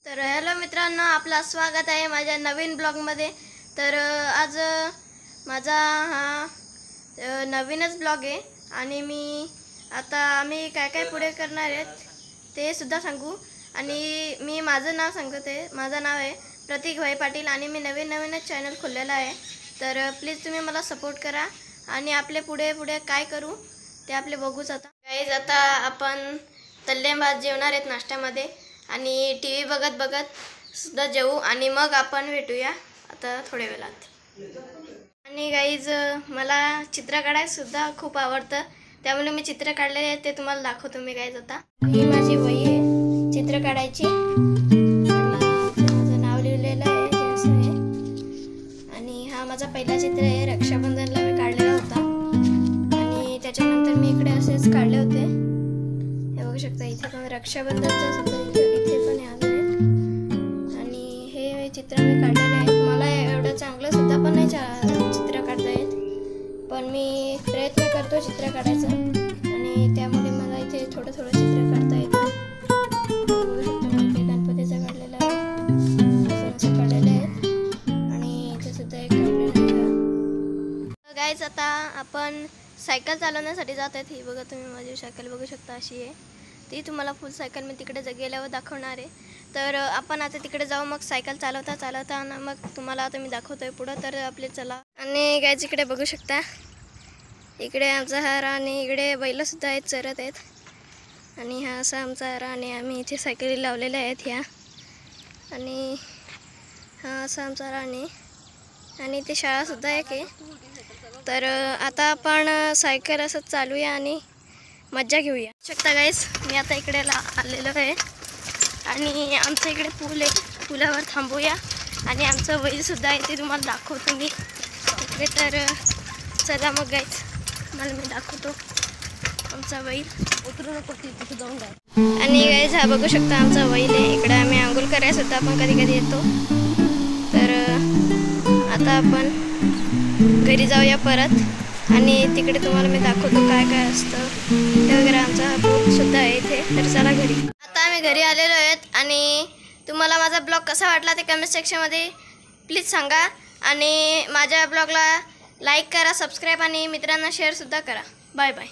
तर हॅलो मित्रांनो, आपलं स्वागत आहे माझ्या नवीन ब्लॉगमध्ये। तर आज माझा हा नवीनच ब्लॉग आहे आणि आम्ही काय काय पुढे करणार आहेत ते सुद्धा सांगू। आणि मी माझं नाव सांगते, माझं नाव आहे प्रतीक भाई पाटील आणि मी नवीनच चॅनल खोललेला आहे। तर प्लीज तुम्ही मला सपोर्ट करा आणि आपले पुढे काय करू ते आपले बघूच। आता गाईज, आता आपण तल्ले भात जेवणार आहेत नाश्त्यामध्ये आणि टीव्ही बघत सुद्धा जेवू आणि मग आपण भेटूया आता थोड्या वेळात। आणि गाईज, मला चित्र काढायला सुद्धा खूप आवडतं, त्यामुळे मी चित्र काढलेले आहेत ते तुम्हाला दाखवतो मी। गाईज, आता ही माझी वही आहे चित्र काढायची आणि माझं नाव लिहिलेलं आहे जे असं आहे। आणि हा माझा पहिला चित्र आहे, रक्षाबंधनला मी काढलेला होता आणि त्याच्यानंतर मी इकडे असेच काढले होते, हे बघू शकता। इथे पण रक्षाबंधनचा सुद्धा इथे पण आहे अजून एक। आणि हे चित्र मी काढलेले आहेत। मला एवढं चांगलं सुद्धा पण नाही चित्र काढता येत, पण मी प्रयत्न करतो चित्र काढायचा आणि त्यामुळे मला इथे थोडं चित्र काढता येतं। बघू शकता मी इथे गणपतीचं काढलेलं आहे, असं काढलेलं आहे आणि इथे सुद्धा एक काढलेलं आहे। गाईज, आता आपण सायकल चालवण्यासाठी जात आहेत। ही बघा तुम्ही, माझी सायकल बघू शकता अशी आहे ती। तुम्हाला फुल सायकल मी तिकडे गेल्यावर दाखवणार आहे। तर आपण आता तिकडे जाऊ, मग सायकल चालवता मग तुम्हाला आता मी दाखवतोय पुढं। तर आपले चला। आणि गाईज, इकडे बघू शकता, इकडे आमचा हा रान आहे, इकडे बैल सुद्धा आहेत, चरत आहेत। आणि हा असा आमचा रान आहे, आम्ही इथे सायकली लावलेल्या आहेत ह्या। आणि हा असा आमचा रान आहे आणि इथे शाळा सुद्धा एक आहे। तर आता आपण सायकल असं चालूया आणि मज्जा घेऊया। शकता गाईस, मी आता इकडे आलेलो आहे आणि आमच्या इकडे पूल आहे, पुलावर थांबूया आणि आमचं बैल सुद्धा आहे ते तुम्हाला दाखवतो मी इकडे। तर चला मग गाईस, मला मी दाखवतो आमचा बैल। उतरू नको, तिथे जाऊन जाय। आणि गाईस, हा बघू शकता आमचा बैल आहे, इकडे आम्ही आंघोळ करायला सुद्धा आपण कधी येतो। तर आता आपण घरी जाऊया परत आणि तिकडे तुम्हाला मी दाखवतो काय असतं ते वगैरे। आमचा बोट सुद्धा आहे इथे। तर चला घरी। आता आम्ही घरी आलेलो आहेत आणि तुम्हाला माझा ब्लॉग कसा वाटला ते कमेंट सेक्शनमध्ये प्लीज सांगा आणि माझ्या ब्लॉगला लाईक करा, सबस्क्राईब आणि मित्रांना शेअर सुद्धा करा। Bye bye.